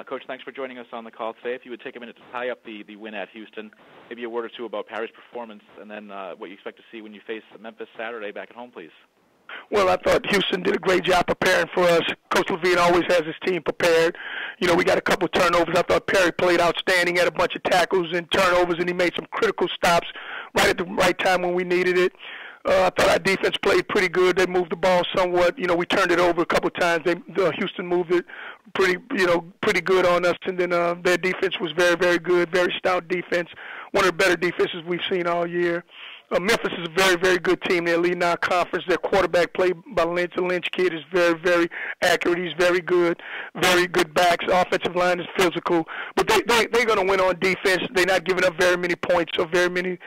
Coach, thanks for joining us on the call today. If you would take a minute to tie up the win at Houston, maybe a word or two about Parry's performance, and then what you expect to see when you face Memphis Saturday back at home, please. Well, I thought Houston did a great job preparing for us. Coach Levine always has his team prepared. You know, we got a couple of turnovers. I thought Parry played outstanding, had a bunch of tackles and turnovers, and he made some critical stops right at the right time when we needed it. I thought our defense played pretty good. They moved the ball somewhat. You know, we turned it over a couple of times. Houston moved it pretty good on us, and then their defense was very, very good, very stout defense, one of the better defenses we've seen all year. Memphis is a very, very good team. They're leading our conference. Their quarterback played by Lynch. The Lynch kid is very, very accurate. He's very good backs. Offensive line is physical. But they're going to win on defense. They're not giving up very many points or very many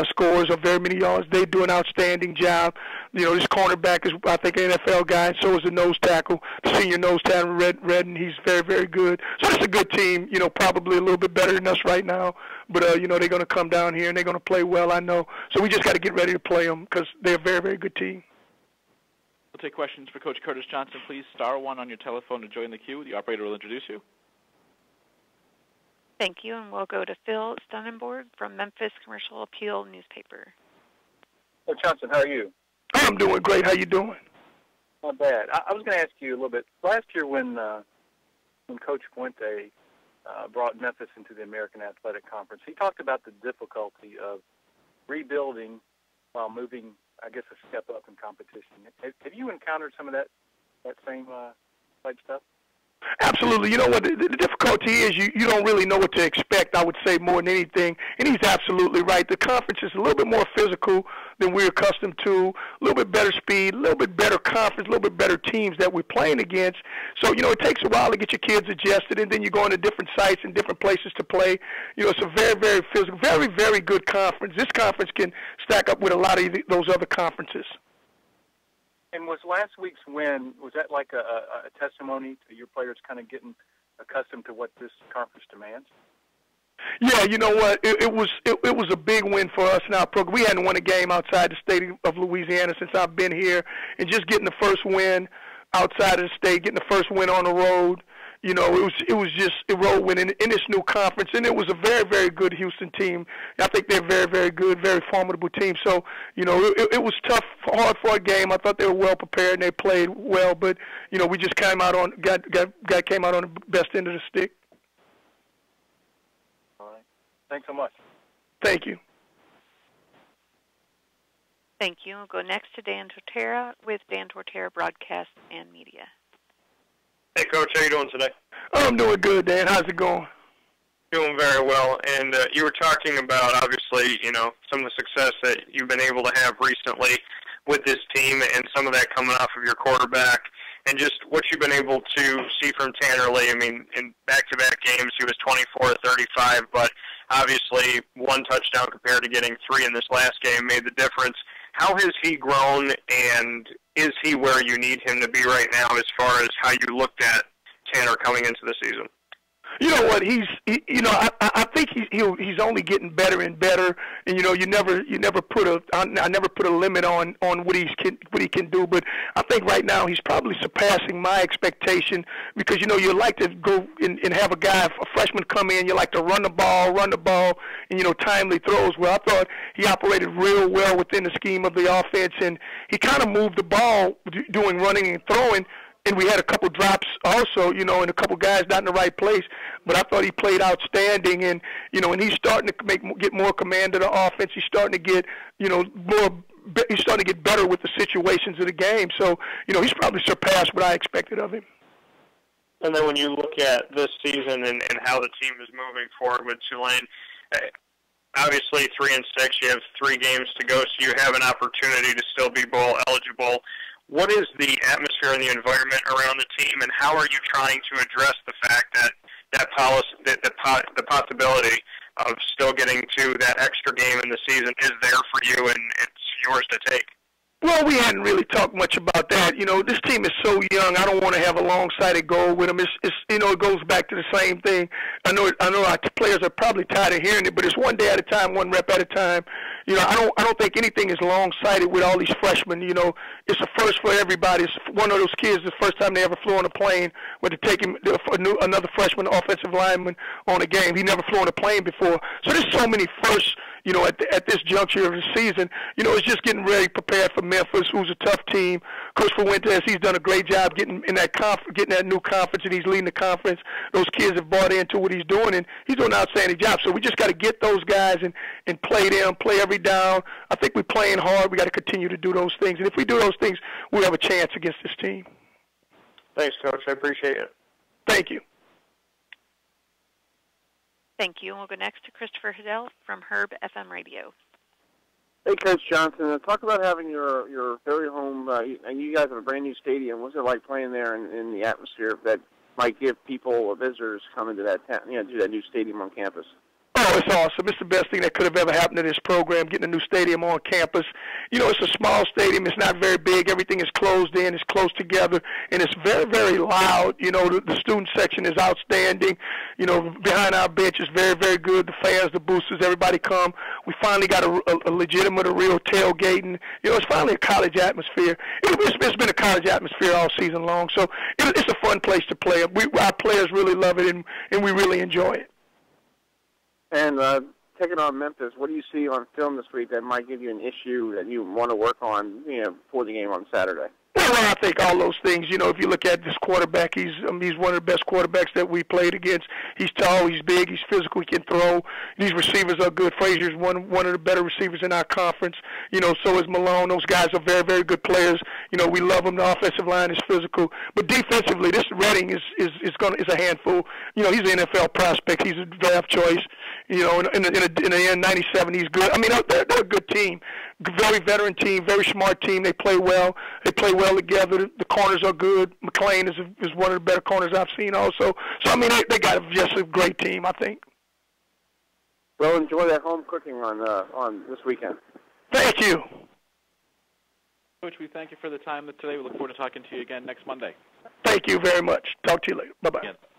scores or very many yards. They do an outstanding job. You know, this cornerback is, I think, an NFL guy, and so is the nose tackle, the senior nose tackle, Redden. He's very, very good. So it's a good team, you know, probably a little bit better than us right now. But, you know, they're going to come down here, and they're going to play well, I know. So we just got to get ready to play them because they're a very, very good team. We'll take questions for Coach Curtis Johnson. Please star 1 on your telephone to join the queue. The operator will introduce you. Thank you, and we'll go to Phil Stunnenborg from Memphis Commercial Appeal newspaper. Coach Johnson, how are you? I'm doing great. How you doing? Not bad. I was going to ask you a little bit. Last year when Coach Fuente brought Memphis into the American Athletic Conference, he talked about the difficulty of rebuilding while moving, I guess, a step up in competition. Have you encountered some of that same type stuff? Absolutely. You know what? The difficulty is you don't really know what to expect, I would say, more than anything. And he's absolutely right. The conference is a little bit more physical than we're accustomed to, a little bit better speed, a little bit better conference, a little bit better teams that we're playing against. So, you know, it takes a while to get your kids adjusted, and then you go into different sites and different places to play. You know, it's a very, very physical, very, very good conference. This conference can stack up with a lot of those other conferences. And was last week's win, was that like a testimony to your players kind of getting accustomed to what this conference demands? Yeah, you know what? It was a big win for us in our program. We hadn't won a game outside the state of Louisiana since I've been here, and just getting the first win outside of the state, getting the first win on the road. You know, it was just a road win in this new conference, and it was a very, very good Houston team. I think they're very, very good, very formidable team. So, you know, it was tough, hard for a game. I thought they were well prepared and they played well, but you know, we just came out on came out on the best end of the stick. All right, thanks so much. Thank you. Thank you. We'll go next to Dan Tortera with Dan Tortera Broadcast and Media. Hey, Coach, how you doing today? I'm doing good, Dan. How's it going? Doing very well. And you were talking about, obviously, you know, some of the success that you've been able to have recently with this team and some of that coming off of your quarterback and just what you've been able to see from Tanner Lee. I mean, in back-to-back games, he was 24-35, but obviously one touchdown compared to getting 3 in this last game made the difference. How has he grown, and is he where you need him to be right now as far as how you looked at Tanner coming into the season? You know what? I think he's only getting better and better. And you know, I never put a limit on what he can do. But I think right now he's probably surpassing my expectation because you know you like to go and have a freshman come in. You like to run the ball, and you know timely throws. Well, I thought he operated real well within the scheme of the offense, and he kind of moved the ball doing running and throwing. And we had a couple drops also, you know, and a couple guys not in the right place. But I thought he played outstanding, and you know, and he's starting to get more command of the offense. He's starting to get, you know, he's starting to get better with the situations of the game. So, you know, he's probably surpassed what I expected of him. And then when you look at this season and how the team is moving forward with Tulane, obviously 3-6, you have 3 games to go, so you have an opportunity to still be bowl eligible. What is the atmosphere and the environment around the team, and how are you trying to address the fact that the possibility of still getting to that extra game in the season is there for you and it's yours to take? Well, we hadn't really talked much about that. You know, this team is so young. I don't want to have a long-sighted goal with them. It's it goes back to the same thing. I know our players are probably tired of hearing it, but it's one day at a time, one rep at a time. You know, I don't think anything is long-sighted with all these freshmen. You know, it's a first for everybody. It's one of those kids, the first time they ever flew on a plane, went to take him another freshman offensive lineman on a game. He never flew on a plane before. So there's so many firsts. You know, at this juncture of the season, you know, it's just getting ready prepared for Memphis, who's a tough team. Coach Fuentes, he's done a great job getting in that getting that new conference, and he's leading the conference. Those kids have bought into what he's doing, and he's doing an outstanding job. So we just got to get those guys and play them, play every down. I think we're playing hard. We got to continue to do those things, and if we do those things, we'll have a chance against this team. Thanks, Coach. I appreciate it. Thank you. Thank you. And we'll go next to Christopher Hiddell from Herb FM Radio. Hey, Coach Johnson. Talk about having your very home, and you guys have a brand new stadium. What's it like playing there in the atmosphere that might give people or visitors coming to that to that new stadium on campus? Oh, it's awesome. It's the best thing that could have ever happened to this program, getting a new stadium on campus. You know, it's a small stadium. It's not very big. Everything is closed in. It's close together, and it's very, very loud. You know, the student section is outstanding. You know, behind our bench is very, very good. The fans, the boosters, everybody come. We finally got a legitimate, a real tailgating. You know, it's finally a college atmosphere. It's been a college atmosphere all season long, so it's a fun place to play. Our players really love it, and we really enjoy it. And taking on Memphis, what do you see on film this week that might give you an issue that you want to work on, for the game on Saturday? Well, I think all those things. You know, if you look at this quarterback, he's one of the best quarterbacks that we played against. He's tall, he's big, he's physical, he can throw. These receivers are good. Frazier's one of the better receivers in our conference. You know, so is Malone. Those guys are very, very good players. You know, we love them. The offensive line is physical, but defensively, this Redding is a handful. You know, he's an NFL prospect. He's a draft choice. You know, in the end, 97, he's good. I mean, they're a good team. Very veteran team, very smart team. They play well. They play well together. The corners are good. McLean is one of the better corners I've seen also. So, I mean, they got just a great team, I think. Well, enjoy that home cooking on this weekend. Thank you. Coach, we thank you for the time today. We look forward to talking to you again next Monday. Thank you very much. Talk to you later. Bye-bye. Again.